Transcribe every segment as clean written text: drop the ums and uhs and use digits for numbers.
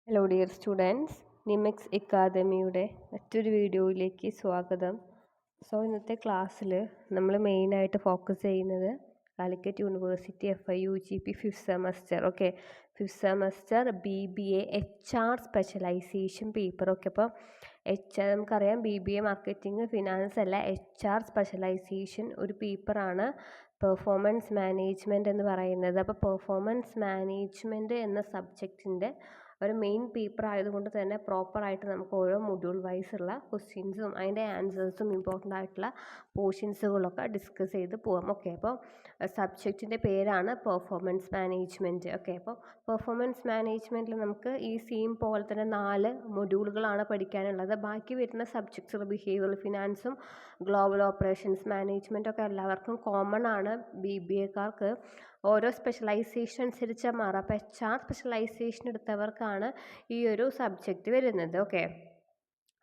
Hello dear students, നിമെക്സ് അക്കാദമിയുടെ മറ്റൊരു വീഡിയോയിലേക്ക് സ്വാഗതം. ഇന്നത്തെ ക്ലാസ്സിൽ നമ്മൾ മെയിനായിട്ട് ഫോക്കസ് ചെയ്യുന്നത് Calicut university FIUGP fifth semester fifth semester BBA HR specialisation paper. അപ്പോൾ നമുക്കറിയാം BBA മാർക്കറ്റിംഗ് ഫിനാൻസ് അല്ല, HR സ്പെഷ്യലൈസേഷൻ ഒരു പേപ്പറാണ് പെർഫോമൻസ് മാനേജ്മെൻറ്റ് എന്ന് പറയുന്നത്. അപ്പോൾ പെർഫോമൻസ് മാനേജ്മെൻറ്റ് എന്ന സബ്ജക്റ്റിൻ്റെ ഒരു മെയിൻ പേപ്പർ ആയതുകൊണ്ട് തന്നെ പ്രോപ്പറായിട്ട് നമുക്ക് ഓരോ മൊഡ്യൂൾ വൈസ് ഉള്ള ക്വസ്റ്റ്യൻസും അതിൻ്റെ ആൻസേഴ്സും ഇമ്പോർട്ടൻ്റ് ആയിട്ടുള്ള പോർഷൻസുകളൊക്കെ ഡിസ്കസ് ചെയ്ത് പോകാം. അപ്പോൾ സബ്ജക്റ്റിൻ്റെ പേരാണ് പെർഫോമൻസ് മാനേജ്മെൻറ്റ്. അപ്പോൾ പെർഫോമൻസ് മാനേജ്മെൻറ്റിൽ നമുക്ക് ഈ സെയിം പോലെ തന്നെ 4 മൊഡ്യൂളുകളാണ് പഠിക്കാനുള്ളത്. ബാക്കി വരുന്ന സബ്ജക്ട്സ് ബിഹേവിയറൽ ഫിനാൻസും ഗ്ലോബൽ ഓപ്പറേഷൻസ് മാനേജ്മെൻറ്റും ഒക്കെ എല്ലാവർക്കും കോമൺ ആണ്. BBAക്കാർക്ക് ഓരോ സ്പെഷ്യലൈസേഷൻ അനുസരിച്ച് മാറാം. അപ്പോൾ HR സ്പെഷ്യലൈസേഷൻ എടുത്തവർക്കാണ് ഈ ഒരു സബ്ജക്റ്റ് വരുന്നത്.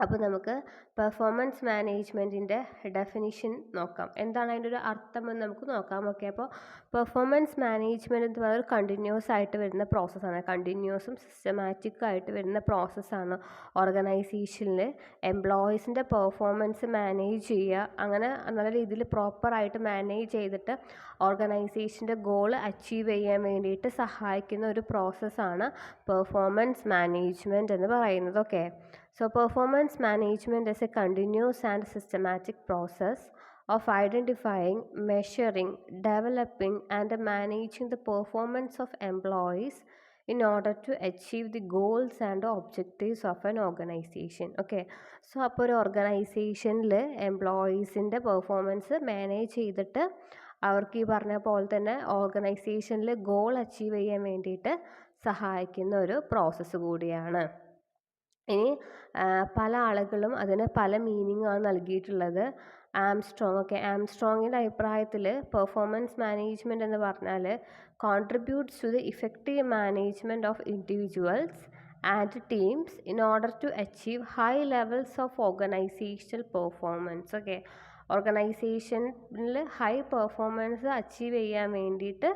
അപ്പോൾ നമുക്ക് പെർഫോമൻസ് മാനേജ്മെൻറ്റിൻ്റെ ഡെഫിനിഷൻ നോക്കാം. എന്താണ് അതിൻ്റെ ഒരു അർത്ഥം എന്ന് നമുക്ക് നോക്കാം. അപ്പോൾ പെർഫോമൻസ് മാനേജ്മെൻറ്റ് എന്ന് പറയുന്നത് കണ്ടിന്യൂസ് ആയിട്ട് വരുന്ന പ്രോസസ്സാണ്. കണ്ടിന്യൂസും സിസ്റ്റമാറ്റിക് ആയിട്ട് വരുന്ന പ്രോസസ്സാണ്. ഓർഗനൈസേഷനിൽ എംപ്ലോയീസിൻ്റെ പെർഫോമൻസ് മാനേജ് ചെയ്യുക, അങ്ങനെ നല്ല രീതിയിൽ പ്രോപ്പറായിട്ട് മാനേജ് ചെയ്തിട്ട് ഓർഗനൈസേഷൻ്റെ ഗോൾ അച്ചീവ് ചെയ്യാൻ വേണ്ടിയിട്ട് സഹായിക്കുന്ന ഒരു പ്രോസസ്സാണ് പെർഫോമൻസ് മാനേജ്മെൻറ്റ് എന്ന് പറയുന്നത്. So performance management is a continuous and systematic process of identifying, measuring, developing and managing the performance of employees in order to achieve the goals and objectives of an organization. So അപ്പോൾ ഒരു ഓർഗനൈസേഷനിൽ എംപ്ലോയീസിൻ്റെ performance manage ചെയ്തിട്ട് അവർക്ക് ഈ പറഞ്ഞ പോലെ തന്നെ ഓർഗനൈസേഷനിൽ ഗോൾ അച്ചീവ് ചെയ്യാൻ വേണ്ടിയിട്ട് സഹായിക്കുന്ന ഒരു പ്രോസസ്സ് കൂടിയാണ്. ഇനി പല ആളുകളും അതിന് പല മീനിങ്ങാണ് നൽകിയിട്ടുള്ളത്. ആംസ്ട്രോങ്ങിൻ്റെ അഭിപ്രായത്തിൽ പെർഫോമൻസ് മാനേജ്മെൻറ്റ് എന്ന് പറഞ്ഞാൽ contributes to the effective management of individuals and teams in order to achieve high levels of organisational performance. ഓർഗനൈസേഷനിൽ ഹൈ പെർഫോമൻസ് അച്ചീവ് ചെയ്യാൻ വേണ്ടിയിട്ട്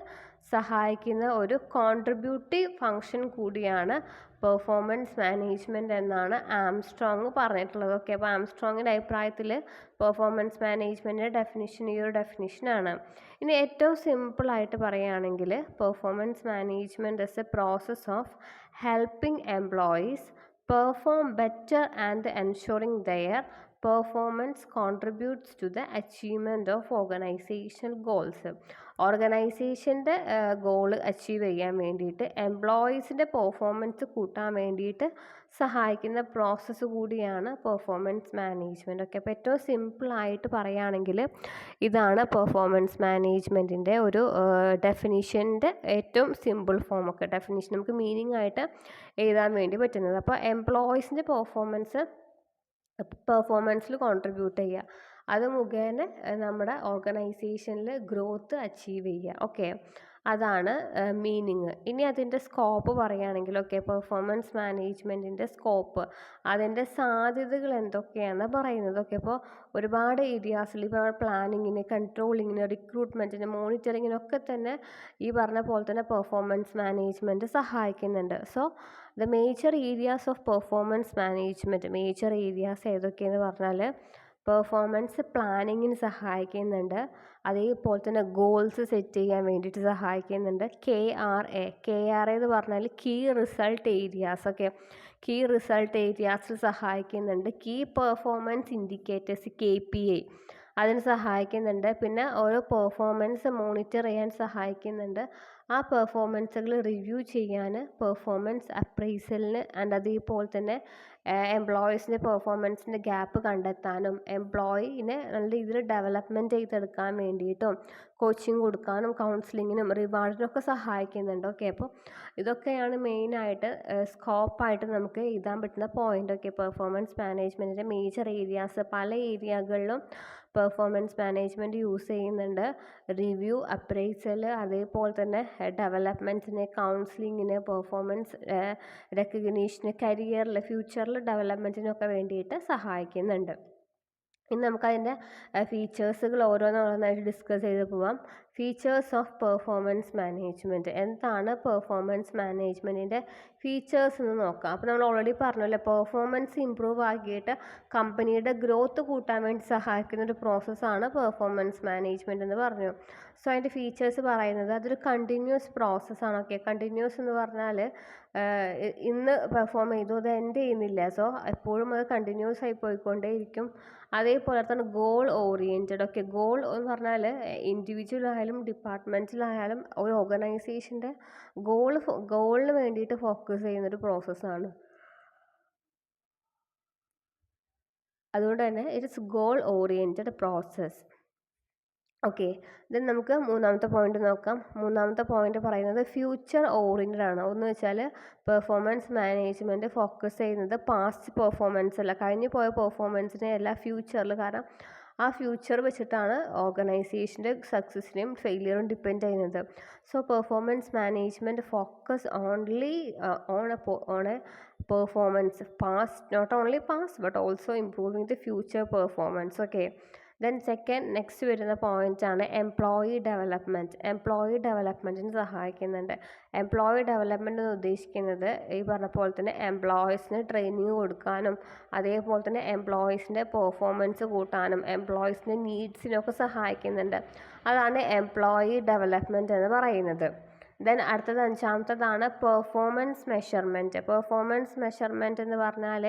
സഹായിക്കുന്ന ഒരു കോൺട്രിബ്യൂട്ടീവ് ഫങ്ഷൻ കൂടിയാണ് പെർഫോമൻസ് മാനേജ്മെൻറ്റ് എന്നാണ് ആംസ്ട്രോങ് പറഞ്ഞിട്ടുള്ളത്. അപ്പോൾ ആംസ്ട്രോങ്ങിൻ്റെ അഭിപ്രായത്തിൽ പെർഫോമൻസ് മാനേജ്മെൻറ്റിൻ്റെ ഡെഫിനിഷൻ ഈ ഒരു ഡെഫിനിഷനാണ്. ഇനി ഏറ്റവും സിമ്പിളായിട്ട് പറയുകയാണെങ്കിൽ performance management is a process of helping employees perform better and ensuring their performance contributes to the achievement of organisational goals. ഓർഗനൈസേഷൻ്റെ ഗോള് അച്ചീവ് ചെയ്യാൻ വേണ്ടിയിട്ട് എംപ്ലോയീസിൻ്റെ പെർഫോമൻസ് കൂട്ടാൻ വേണ്ടിയിട്ട് സഹായിക്കുന്ന പ്രോസസ്സ് കൂടിയാണ് പെർഫോമൻസ് മാനേജ്മെൻറ്റ്. അപ്പോൾ ഏറ്റവും സിമ്പിളായിട്ട് പറയുകയാണെങ്കിൽ ഇതാണ് പെർഫോമൻസ് മാനേജ്മെൻറ്റിൻ്റെ ഒരു ഡെഫിനിഷൻ്റെ ഏറ്റവും സിമ്പിൾ ഫോം. ഡെഫിനിഷൻ നമുക്ക് മീനിങ് ആയിട്ട് എഴുതാൻ വേണ്ടി പറ്റുന്നത്. അപ്പോൾ എംപ്ലോയീസിൻ്റെ പെർഫോമൻസിൽ കോൺട്രിബ്യൂട്ട് ചെയ്യുക, അത് മുഖേന നമ്മുടെ ഓർഗനൈസേഷനിൽ ഗ്രോത്ത് അച്ചീവ് ചെയ്യുക. അതാണ് മീനിങ്. ഇനി അതിൻ്റെ സ്കോപ്പ് പറയുകയാണെങ്കിൽ പെർഫോമൻസ് മാനേജ്മെൻറ്റിൻ്റെ സ്കോപ്പ്, അതിൻ്റെ സാധ്യതകൾ എന്തൊക്കെയാണെന്ന് പറയുന്നത്. അപ്പോൾ ഒരുപാട് ഏരിയാസിൽ ഇപ്പോൾ പ്ലാനിങ്ങിന്, കൺട്രോളിങ്ങിന്, റിക്രൂട്ട്മെൻറ്റിന്, മോണിറ്ററിങ്ങിനൊക്കെ തന്നെ ഈ പറഞ്ഞ പോലെ തന്നെ പെർഫോമൻസ് മാനേജ്മെൻറ്റ് സഹായിക്കുന്നുണ്ട്. So the major areas of performance management, major areas ഏതൊക്കെയെന്ന് പറഞ്ഞാൽ പെർഫോമൻസ് പ്ലാനിങ്ങിന് സഹായിക്കുന്നുണ്ട്, അതേപോലെ തന്നെ ഗോൾസ് സെറ്റ് ചെയ്യാൻ വേണ്ടിയിട്ട് സഹായിക്കുന്നുണ്ട്. KRA എന്ന് പറഞ്ഞാൽ key result areas. Key result ഏരിയാസിൽ സഹായിക്കുന്നുണ്ട്. കീ പെർഫോമൻസ് ഇൻഡിക്കേറ്റേഴ്സ് KPI അതിന് സഹായിക്കുന്നുണ്ട്. പിന്നെ ഓരോ പെർഫോമൻസ് മോണിറ്റർ ചെയ്യാൻ സഹായിക്കുന്നുണ്ട്. ആ പെർഫോമൻസുകൾ റിവ്യൂ ചെയ്യാൻ പെർഫോമൻസ് അപ്രൈസലിന് ആൻഡ് അതേപോലെ തന്നെ എംപ്ലോയീസിൻ്റെ പെർഫോമൻസിൻ്റെ ഗ്യാപ്പ് കണ്ടെത്താനും എംപ്ലോയീനെ നല്ല രീതിയിൽ ഡെവലപ്മെൻറ്റ് ചെയ്തെടുക്കാൻ വേണ്ടിയിട്ടും കോച്ചിങ് കൊടുക്കാനും കൗൺസിലിങ്ങിനും റിവാർഡിനൊക്കെ സഹായിക്കുന്നുണ്ട്. അപ്പോൾ ഇതൊക്കെയാണ് മെയിനായിട്ട് സ്കോപ്പായിട്ട് നമുക്ക് എഴുതാൻ പറ്റുന്ന പോയിൻ്റ്. പെർഫോമൻസ് മാനേജ്മെൻറ്റിൻ്റെ മേജർ ഏരിയാസ്, പല ഏരിയകളിലും പെർഫോമൻസ് മാനേജ്മെൻറ്റ് യൂസ് ചെയ്യുന്നുണ്ട്. റിവ്യൂ, അപ്രൈസൽ, അതേപോലെ തന്നെ ഡെവലപ്മെൻറ്റിന്, കൗൺസിലിങ്ങിന്, പെർഫോമൻസ് റെക്കഗ്നീഷന്, കരിയറിൽ ഫ്യൂച്ചറിൽ ഡെവലപ്മെൻറ്റിനൊക്കെ വേണ്ടിയിട്ട് സഹായിക്കുന്നുണ്ട്. ഇനി നമുക്കതിൻ്റെ ഫീച്ചേഴ്സുകൾ ഓരോന്നോരോന്നായിട്ട് ഡിസ്കസ് ചെയ്ത് പോവാം. Features of performance management. എന്താണ് പെർഫോമൻസ് മാനേജ്മെൻറ്റിൻ്റെ ഫീച്ചേഴ്സ് എന്ന് നോക്കാം. അപ്പോൾ നമ്മൾ ഓൾറെഡി പറഞ്ഞല്ലോ, പെർഫോമൻസ് ഇമ്പ്രൂവ് ആക്കിയിട്ട് കമ്പനിയുടെ ഗ്രോത്ത് കൂട്ടാൻ വേണ്ടി സഹായിക്കുന്ന ഒരു പ്രോസസ്സാണ് പെർഫോമൻസ് മാനേജ്മെൻറ്റ് എന്ന് പറഞ്ഞു. സോ അതിൻ്റെ ഫീച്ചേഴ്സ് പറയുന്നത് അതൊരു കണ്ടിന്യൂസ് പ്രോസസ്സാണ്. ഓക്കെ, കണ്ടിന്യൂസ് എന്ന് പറഞ്ഞാൽ ഇന്ന് പെർഫോം ചെയ്തു അത് എൻഡ് ചെയ്യുന്നില്ല. സോ എപ്പോഴും അത് കണ്ടിന്യൂസ് ആയി പോയിക്കൊണ്ടേയിരിക്കും. അതേപോലെ തന്നെ ഗോൾ ഓറിയൻറ്റഡ്. ഓക്കെ, ഗോൾ എന്ന് പറഞ്ഞാൽ ഇൻഡിവിജ്വലായാലും ഡിപ്പാർട്ട്മെൻറ്റിലായാലും ഒരു ഓർഗനൈസേഷൻ്റെ ഗോളിന് വേണ്ടിയിട്ട് ഫോക്കസ് ചെയ്യുന്നൊരു പ്രോസസ്സാണ്. അതുകൊണ്ട് തന്നെ it's goal oriented process. Okay, then നമുക്ക് മൂന്നാമത്തെ പോയിന്റ് നോക്കാം. മൂന്നാമത്തെ പോയിന്റ് പറയുന്നത് ഫ്യൂച്ചർ ഓറിയൻറ്റഡ് ആണ്. ഒന്ന് വെച്ചാൽ പെർഫോമൻസ് മാനേജ്മെൻറ്റ് ഫോക്കസ് ചെയ്യുന്നത് പാസ്റ്റ് പെർഫോമൻസ് അല്ല, കഴിഞ്ഞു പോയ പെർഫോമൻസിനെ അല്ല, ഫ്യൂച്ചറിൽ. കാരണം ആ ഫ്യൂച്ചർ വെച്ചിട്ടാണ് ഓർഗനൈസേഷൻ്റെ സക്സസിനെയും ഫെയിലിയറും ഡിപ്പെൻഡ് ചെയ്യുന്നത്. So performance management focus only on a performance past, not only past but also improving the future performance. Okay, then next വരുന്ന പോയിൻ്റാണ് എംപ്ലോയി ഡെവലപ്മെൻറ്റ്. എംപ്ലോയി ഡെവലപ്മെൻറ്റിന് സഹായിക്കുന്നുണ്ട്. എംപ്ലോയി ഡെവലപ്മെൻറ്റ് എന്ന് ഉദ്ദേശിക്കുന്നത് ഈ പറഞ്ഞ പോലെ തന്നെ എംപ്ലോയീസിന് ട്രെയിനിങ് കൊടുക്കാനും അതേപോലെ തന്നെ എംപ്ലോയീസിൻ്റെ പെർഫോമൻസ് കൂട്ടാനും എംപ്ലോയീസിൻ്റെ നീഡ്സിനൊക്കെ സഹായിക്കുന്നുണ്ട്. അതാണ് എംപ്ലോയി ഡെവലപ്മെൻറ്റ് എന്ന് പറയുന്നത്. ദെൻ അടുത്തത് അഞ്ചാമത്തതാണ് പെർഫോമൻസ് മെഷർമെൻറ്റ്. പെർഫോമൻസ് മെഷർമെൻറ്റ് എന്ന് പറഞ്ഞാൽ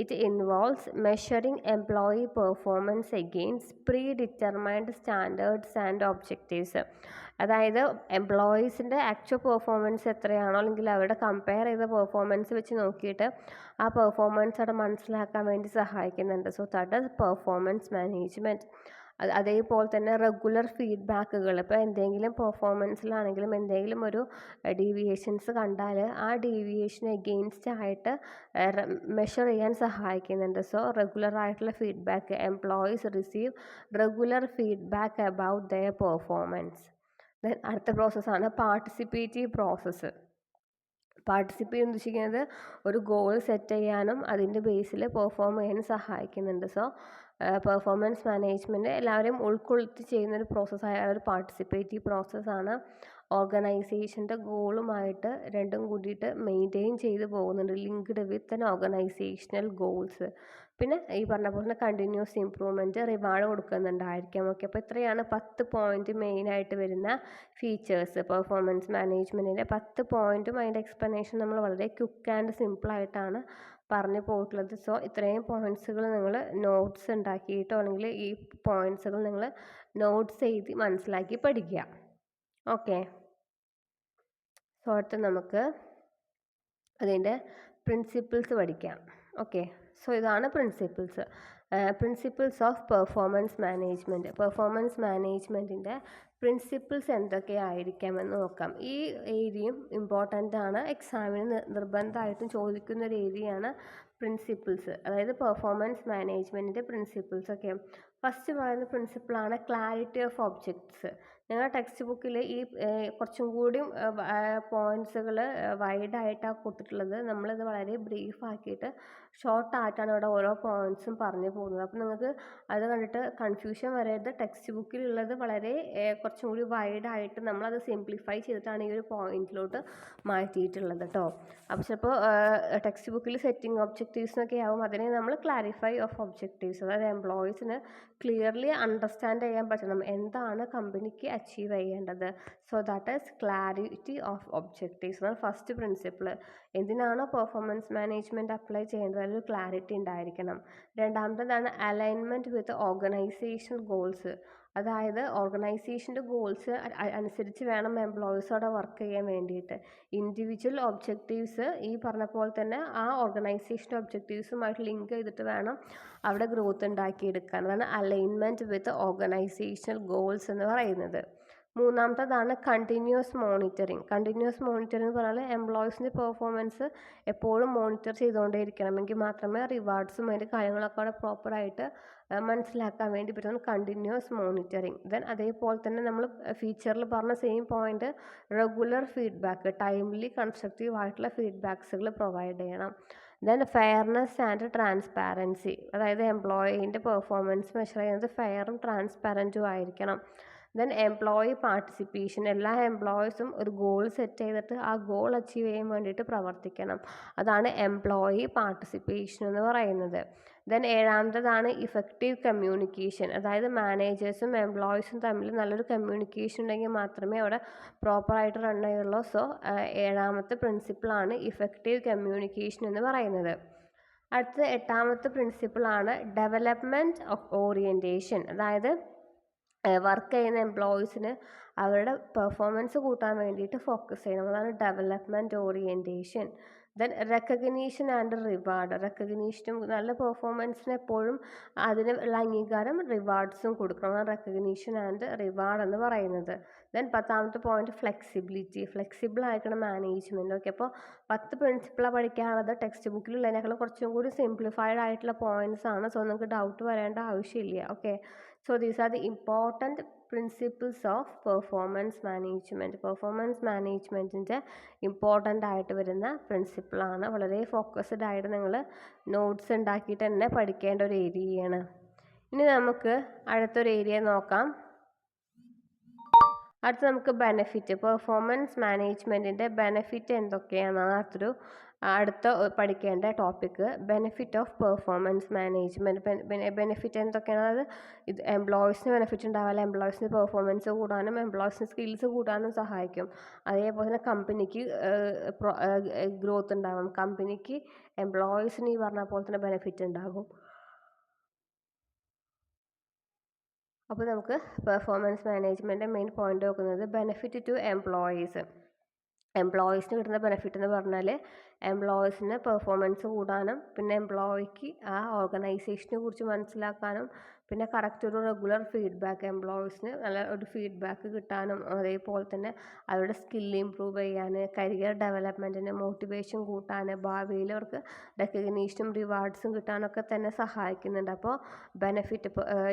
it involves measuring employee performance against pre determined standards and objectives. അതായത് എംപ്ലോയീസിൻ്റെ ആക്ച്വൽ പെർഫോമൻസ് എത്രയാണോ അല്ലെങ്കിൽ അവരുടെ കമ്പയർ ചെയ്ത പെർഫോമൻസ് വെച്ച് നോക്കിയിട്ട് ആ പെർഫോമൻസ് അവിടെ മനസ്സിലാക്കാൻ വേണ്ടി സഹായിക്കുന്നുണ്ട്. So that is performance management. അതേപോലെ തന്നെ റെഗുലർ ഫീഡ്ബാക്കുകൾ, ഇപ്പോൾ എന്തെങ്കിലും പെർഫോമൻസിലാണെങ്കിലും എന്തെങ്കിലും ഒരു ഡീവിയേഷൻസ് കണ്ടാൽ ആ ഡീവിയേഷന് എഗെയിൻസ്റ്റ് ആയിട്ട് മെഷർ ചെയ്യാൻ സഹായിക്കുന്നുണ്ട്. സോ റെഗുലർ ആയിട്ടുള്ള feedback, employees receive regular feedback about their performance. Then അടുത്ത പ്രോസസ്സാണ് പാർട്ടിസിപ്പേറ്റീവ് പ്രോസസ്സ്. പാർട്ടിസിപ്പേറ്റ് എന്ന് ഉദ്ദേശിക്കുന്നത് ഒരു ഗോൾ സെറ്റ് ചെയ്യാനും അതിൻ്റെ ബേസിൽ പെർഫോം ചെയ്യാനും സഹായിക്കുന്നുണ്ട്. സോ പെർഫോമൻസ് മാനേജ്മെൻറ്റ് എല്ലാവരെയും ഉൾക്കൊള്ളിച്ച് ചെയ്യുന്നൊരു പ്രോസസ്സായ ഒരു പാർട്ടിസിപ്പേറ്റീവ് പ്രോസസ്സാണ്. ഓർഗനൈസേഷൻ്റെ ഗോളുമായിട്ട് രണ്ടും കൂടിയിട്ട് മെയിൻറ്റെയിൻ ചെയ്ത് പോകുന്നുണ്ട്, linked with an organisational goals. പിന്നെ ഈ പറഞ്ഞ പോലെ തന്നെ കണ്ടിന്യൂസ് ഇമ്പ്രൂവ്മെൻറ്റ്, റിവാർഡ് കൊടുക്കുന്നുണ്ടായിരിക്കാം. ഓക്കെ, അപ്പോൾ ഇത്രയാണ് 10 പോയിൻറ്റ് മെയിനായിട്ട് വരുന്ന ഫീച്ചേഴ്സ്. പെർഫോമൻസ് മാനേജ്മെൻറ്റിൻ്റെ 10 പോയിൻറ്റും അതിൻ്റെ എക്സ്പ്ലനേഷൻ നമ്മൾ വളരെ ക്വിക്ക് ആൻഡ് സിമ്പിളായിട്ടാണ് പറഞ്ഞു പോയിട്ടുള്ളത്. സോ ഇത്രയും പോയിൻറ്റ്സുകൾ നിങ്ങൾ നോട്ട്സ് ഉണ്ടാക്കിയിട്ടോ അല്ലെങ്കിൽ ഈ പോയിൻറ്റ്സുകൾ നിങ്ങൾ നോട്ട്സ് എഴുതി മനസ്സിലാക്കി പഠിക്കുക. ഓക്കെ, സോ അടുത്ത് നമുക്ക് അതിൻ്റെ പ്രിൻസിപ്പിൾസ് പഠിക്കാം. ഓക്കെ, സോ ഇതാണ് principles of performance management. Performance മാനേജ്മെൻറ്റിൻ്റെ പ്രിൻസിപ്പിൾസ് എന്തൊക്കെയായിരിക്കാമെന്ന് നോക്കാം. ഈ ഏരിയയും ഇമ്പോർട്ടൻ്റ് ആണ്, എക്സാമിന് നിർബന്ധമായിട്ടും ചോദിക്കുന്ന ഒരു ഏരിയയാണ് പ്രിൻസിപ്പിൾസ്, അതായത് പെർഫോമൻസ് മാനേജ്മെൻറ്റിൻ്റെ പ്രിൻസിപ്പിൾസ്. ഒക്കെ, ഫസ്റ്റ് പറയുന്ന പ്രിൻസിപ്പിളാണ് ക്ലാരിറ്റി ഓഫ് ഒബ്ജക്ട്സ്. ഞങ്ങളുടെ ടെക്സ്റ്റ് ബുക്കിൽ ഈ കുറച്ചും കൂടി പോയിൻറ്റ്സുകൾ വൈഡായിട്ടാണ് കൊടുത്തിട്ടുള്ളത്. നമ്മളിത് വളരെ ബ്രീഫാക്കിയിട്ട് ഷോർട്ടായിട്ടാണ് ഇവിടെ ഓരോ പോയിൻറ്റ്സും പറഞ്ഞു പോകുന്നത്. അപ്പോൾ നിങ്ങൾക്ക് അത് കണ്ടിട്ട് കൺഫ്യൂഷൻ വരരുത്. ടെക്സ്റ്റ് ബുക്കിലുള്ളത് വളരെ കുറച്ചും കൂടി വൈഡായിട്ട് നമ്മളത് സിംപ്ലിഫൈ ചെയ്തിട്ടാണ് ഈ ഒരു പോയിൻറ്റിലോട്ട് മാറ്റിയിട്ടുള്ളത് കേട്ടോ. അപ്പോൾ ചിലപ്പോൾ ടെക്സ്റ്റ് ബുക്കിൽ സെറ്റിംഗ് ഒബ്ജക്റ്റീവ്സിനൊക്കെ ആവും, അതിനെ നമ്മൾ ക്ലാരിഫൈ ഓഫ് ഒബ്ജക്റ്റീവ്സ്, അതായത് എംപ്ലോയീസിന് ക്ലിയർലി അണ്ടർസ്റ്റാൻഡ് ചെയ്യാൻ പറ്റണം എന്താണ് കമ്പനിക്ക് അച്ചീവ് ചെയ്യേണ്ടത്. So that is clarity of objectives ആണ് ഫസ്റ്റ് പ്രിൻസിപ്പിൾ. എന്തിനാണോ പെർഫോമൻസ് മാനേജ്മെൻറ്റ് അപ്ലൈ ചെയ്യേണ്ടത് അതിൽ ക്ലാരിറ്റി ഉണ്ടായിരിക്കണം. രണ്ടാമത്തേതാണ് അലൈൻമെൻറ്റ് വിത്ത് ഓർഗനൈസേഷൻ ഗോൾസ്. അതായത് ഓർഗനൈസേഷൻ്റെ ഗോൾസ് അനുസരിച്ച് വേണം എംപ്ലോയീസ് അവിടെ വർക്ക് ചെയ്യാൻ വേണ്ടിയിട്ട്. ഇൻഡിവിജ്വൽ ഒബ്ജക്റ്റീവ്സ് ഈ പറഞ്ഞ പോലെ തന്നെ ആ ഓർഗനൈസേഷൻ ഒബ്ജക്റ്റീവ്സുമായിട്ട് ലിങ്ക് ചെയ്തിട്ട് വേണം അവിടെ ഗ്രോത്ത് ഉണ്ടാക്കിയെടുക്കാൻ. അതാണ് അലൈൻമെൻറ്റ് വിത്ത് ഓർഗനൈസേഷണൽ ഗോൾസ് എന്ന് പറയുന്നത്. മൂന്നാമത്തേതാണ് കണ്ടിന്യൂസ് മോണിറ്ററിങ്. കണ്ടിന്യൂസ് മോണിറ്ററിങ് എന്ന് പറഞ്ഞാൽ എംപ്ലോയീസിൻ്റെ പെർഫോമൻസ് എപ്പോഴും മോണിറ്റർ ചെയ്തുകൊണ്ടേയിരിക്കണമെങ്കിൽ മാത്രമേ റിവാർഡ്സും അതിൻ്റെ കാര്യങ്ങളൊക്കെ അവിടെ പ്രോപ്പറായിട്ട് മനസ്സിലാക്കാൻ വേണ്ടി പറ്റുന്ന കണ്ടിന്യൂസ് മോണിറ്ററിങ്. ദെൻ അതേപോലെ തന്നെ നമ്മൾ ഫീച്ചറിൽ പറഞ്ഞ same point regular feedback, timely constructive ആയിട്ടുള്ള ഫീഡ്ബാക്സുകൾ പ്രൊവൈഡ് ചെയ്യണം. ദെൻ ഫെയർനെസ് ആൻഡ് ട്രാൻസ്പാരൻസി, അതായത് എംപ്ലോയീൻ്റെ പെർഫോമൻസ് മെഷർ ചെയ്യുന്നത് ഫെയറും ട്രാൻസ്പാരൻറ്റും ആയിരിക്കണം. ദെൻ എംപ്ലോയി പാർട്ടിസിപ്പേഷൻ, എല്ലാ എംപ്ലോയീസും ഒരു ഗോൾ സെറ്റ് ചെയ്തിട്ട് ആ ഗോൾ അച്ചീവ് ചെയ്യാൻ വേണ്ടിയിട്ട് പ്രവർത്തിക്കണം. അതാണ് എംപ്ലോയി പാർട്ടിസിപ്പേഷൻ എന്ന് പറയുന്നത്. ദെൻ ഏഴാമത്തേതാണ് ഇഫക്റ്റീവ് കമ്മ്യൂണിക്കേഷൻ. അതായത് മാനേജേഴ്സും എംപ്ലോയീസും തമ്മിൽ നല്ലൊരു കമ്മ്യൂണിക്കേഷൻ ഉണ്ടെങ്കിൽ മാത്രമേ അവിടെ പ്രോപ്പറായിട്ട് റൺ ചെയ്യുള്ളൂ. സോ ഏഴാമത്തെ പ്രിൻസിപ്പിളാണ് ഇഫക്റ്റീവ് കമ്മ്യൂണിക്കേഷൻ എന്ന് പറയുന്നത്. അടുത്ത എട്ടാമത്തെ പ്രിൻസിപ്പിളാണ് ഡെവലപ്മെൻറ്റ് ഓഫ് ഓറിയൻറ്റേഷൻ. അതായത് വർക്ക് ചെയ്യുന്ന എംപ്ലോയീസിന് അവരുടെ പെർഫോമൻസ് കൂട്ടാൻ വേണ്ടിയിട്ട് ഫോക്കസ് ചെയ്യണം. അതാണ് development orientation. Then recognition and reward. റെക്കഗ്നീഷനും നല്ല പെർഫോമൻസിന് എപ്പോഴും അതിനുള്ള അംഗീകാരം റിവാർഡ്സും കൊടുക്കണം. അതാണ് റെക്കഗ്നീഷൻ ആൻഡ് റിവാർഡ് എന്ന് പറയുന്നത്. ദെൻ പത്താമത്തെ പോയിന്റ് ഫ്ലെക്സിബിലിറ്റി. ഫ്ലെക്സിബിൾ ആയിരിക്കണം മാനേജ്മെൻറ്റ്. ഓക്കെ, അപ്പോൾ 10 പ്രിൻസിപ്പിളാണ് പഠിക്കാനുള്ളത്. ടെക്സ്റ്റ് ബുക്കിലുള്ളതിനേക്കാളും കുറച്ചും കൂടി സിംപ്ലിഫൈഡ് ആയിട്ടുള്ള പോയിന്റ്സ് ആണ്. സോ നിങ്ങൾക്ക് ഡൗട്ട് വരേണ്ട ആവശ്യമില്ല. Okay, so these are the important principles of performance management. Performance മാനേജ്മെൻറ്റിൻ്റെ ഇമ്പോർട്ടൻ്റ് ആയിട്ട് വരുന്ന പ്രിൻസിപ്പിളാണ്. വളരെ ഫോക്കസ്ഡ് ആയിട്ട് നിങ്ങൾ നോട്ട്സ് ഉണ്ടാക്കിയിട്ട് തന്നെ പഠിക്കേണ്ട ഒരു ഏരിയയാണ്. ഇനി നമുക്ക് അടുത്തൊരു ഏരിയ നോക്കാം. അടുത്ത് നമുക്ക് ബെനിഫിറ്റ്, പെർഫോമൻസ് മാനേജ്മെൻറ്റിൻ്റെ ബെനിഫിറ്റ് എന്തൊക്കെയാണെന്നാണ് അടുത്ത പഠിക്കേണ്ട topic. Benefit of performance management. Benefit എന്തൊക്കെയാണ്? അതായത് ഇത് എംപ്ലോയീസിന് ബെനിഫിറ്റ് ഉണ്ടാവില്ല. എംപ്ലോയീസിന് പെർഫോമൻസ് കൂടാനും എംപ്ലോയീസിന് സ്കിൽസ് കൂടാനും സഹായിക്കും. അതേപോലെ തന്നെ കമ്പനിക്ക് ഗ്രോത്ത് ഉണ്ടാകും. കമ്പനിക്ക് എംപ്ലോയീസിന് ഈ പറഞ്ഞ പോലെ തന്നെ ബെനിഫിറ്റ് ഉണ്ടാകും. അപ്പോൾ നമുക്ക് പെർഫോമൻസ് മാനേജ്മെൻറ്റ് മെയിൻ പോയിന്റ് നോക്കുന്നത് ബെനിഫിറ്റ് ടു എംപ്ലോയീസ്. എംപ്ലോയീസിന് കിട്ടുന്ന ബെനിഫിറ്റ് എന്ന് പറഞ്ഞാൽ എംപ്ലോയീസിന് പെർഫോമൻസ് കൂടാനും പിന്നെ എംപ്ലോയിക്ക് ആ ഓർഗനൈസേഷനെ കുറിച്ച് മനസ്സിലാക്കാനും പിന്നെ കറക്റ്റ് ഒരു റെഗുലർ ഫീഡ്ബാക്ക്, എംപ്ലോയീസിന് നല്ല ഒരു ഫീഡ്ബാക്ക് കിട്ടാനും അതേപോലെ തന്നെ അവരുടെ സ്കില്ല് ഇമ്പ്രൂവ് ചെയ്യാൻ, കരിയർ ഡെവലപ്മെൻറ്റിന് മോട്ടിവേഷൻ കൂട്ടാൻ, ഭാവിയിൽ അവർക്ക് റെക്കഗ്നീഷനും റിവാർഡ്സും കിട്ടാനൊക്കെ തന്നെ സഹായിക്കുന്നുണ്ട്. അപ്പോൾ ബെനിഫിറ്റ്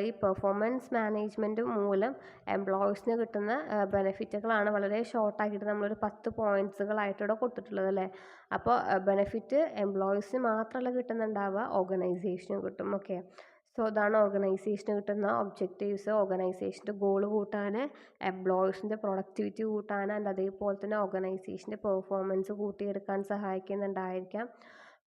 ഈ പെർഫോമൻസ് മാനേജ്മെൻറ്റ് മൂലം എംപ്ലോയീസിന് കിട്ടുന്ന ബെനിഫിറ്റുകളാണ് വളരെ ഷോർട്ടാക്കിയിട്ട് നമ്മളൊരു 10 പോയിൻറ്റ്സുകളായിട്ടിവിടെ കൊടുത്തിട്ടുള്ളത് അല്ലേ. അപ്പോൾ ബെനിഫിറ്റ് എംപ്ലോയീസിന് മാത്രമല്ല കിട്ടുന്നുണ്ടാവുക, ഓർഗനൈസേഷനും കിട്ടും. ഓക്കെ, സോ അതാണ് ഓർഗനൈസേഷന് കിട്ടുന്ന ഒബ്ജക്റ്റീവ്സ്. ഓർഗനൈസേഷൻ്റെ ഗോൾ കൂട്ടാൻ, എംപ്ലോയീസിൻ്റെ പ്രൊഡക്ടിവിറ്റി കൂട്ടാൻ ആൻഡ് അതേപോലെ തന്നെ ഓർഗനൈസേഷൻ്റെ പെർഫോമൻസ് കൂട്ടിയെടുക്കാൻ സഹായിക്കുന്നുണ്ടായിരിക്കാം.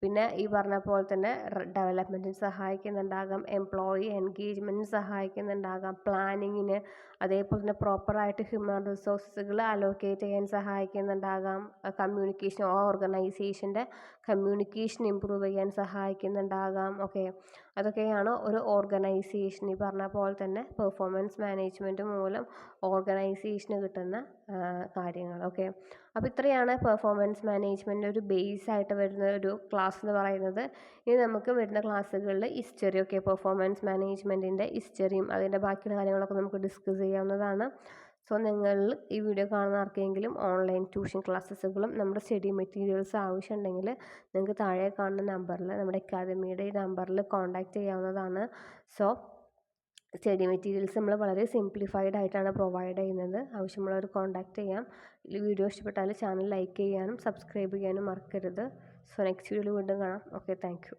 പിന്നെ ഈ പറഞ്ഞ പോലെ തന്നെ ഡെവലപ്മെൻറ്റിന് സഹായിക്കുന്നുണ്ടാകാം, എംപ്ലോയി എൻഗേജ്മെൻറ്റിന് സഹായിക്കുന്നുണ്ടാകാം, പ്ലാനിങ്ങിന്, അതേപോലെ തന്നെ പ്രോപ്പറായിട്ട് ഹ്യൂമൻ റിസോഴ്സുകൾ അലോക്കേറ്റ് ചെയ്യാൻ സഹായിക്കുന്നുണ്ടാകാം, കമ്മ്യൂണിക്കേഷൻ ഓർഗനൈസേഷൻ്റെ കമ്മ്യൂണിക്കേഷൻ ഇമ്പ്രൂവ് ചെയ്യാൻ സഹായിക്കുന്നുണ്ടാകാം. ഓക്കെ, അതൊക്കെയാണ് ഒരു ഓർഗനൈസേഷൻ ഈ പറഞ്ഞ പോലെ തന്നെ പെർഫോമൻസ് മാനേജ്മെൻറ്റ് മൂലം ഓർഗനൈസേഷന് കിട്ടുന്ന കാര്യങ്ങൾ. ഓക്കെ, അപ്പോൾ ഇത്രയാണ് പെർഫോമൻസ് മാനേജ്മെൻറ്റ് ഒരു ബേസ് ആയിട്ട് വരുന്ന ഒരു ക്ലാസ് എന്ന് പറയുന്നത്. ഇനി നമുക്ക് വരുന്ന ക്ലാസ്സുകളിൽ ഹിസ്റ്ററി, ഓക്കെ, പെർഫോമൻസ് മാനേജ്മെൻറ്റിൻ്റെ ഹിസ്റ്ററിയും അതിൻ്റെ ബാക്കിയുള്ള കാര്യങ്ങളൊക്കെ നമുക്ക് ഡിസ്കസ് ചെയ്യാവുന്നതാണ്. സോ നിങ്ങൾ ഈ വീഡിയോ കാണുന്ന ആർക്കെങ്കിലും ഓൺലൈൻ ട്യൂഷൻ ക്ലാസ്സുകളും നമ്മുടെ സ്റ്റഡി മെറ്റീരിയൽസ് ആവശ്യമുണ്ടെങ്കിൽ നിങ്ങൾക്ക് താഴെ കാണുന്ന നമ്പറിൽ, നമ്മുടെ അക്കാദമിയുടെ ഈ നമ്പറിൽ കോൺടാക്റ്റ് ചെയ്യാവുന്നതാണ്. സോ സ്റ്റഡി മെറ്റീരിയൽസ് നമ്മൾ വളരെ സിംപ്ലിഫൈഡ് ആയിട്ടാണ് പ്രൊവൈഡ് ചെയ്യുന്നത്. ആവശ്യമുള്ളവർ കോൺടാക്റ്റ് ചെയ്യാം. ഈ വീഡിയോ ഇഷ്ടപ്പെട്ടാൽ ചാനൽ ലൈക്ക് ചെയ്യാനും സബ്സ്ക്രൈബ് ചെയ്യാനും മറക്കരുത്. സോ നെക്സ്റ്റ് വീഡിയോയിൽ വീണ്ടും കാണാം. Okay, thank you.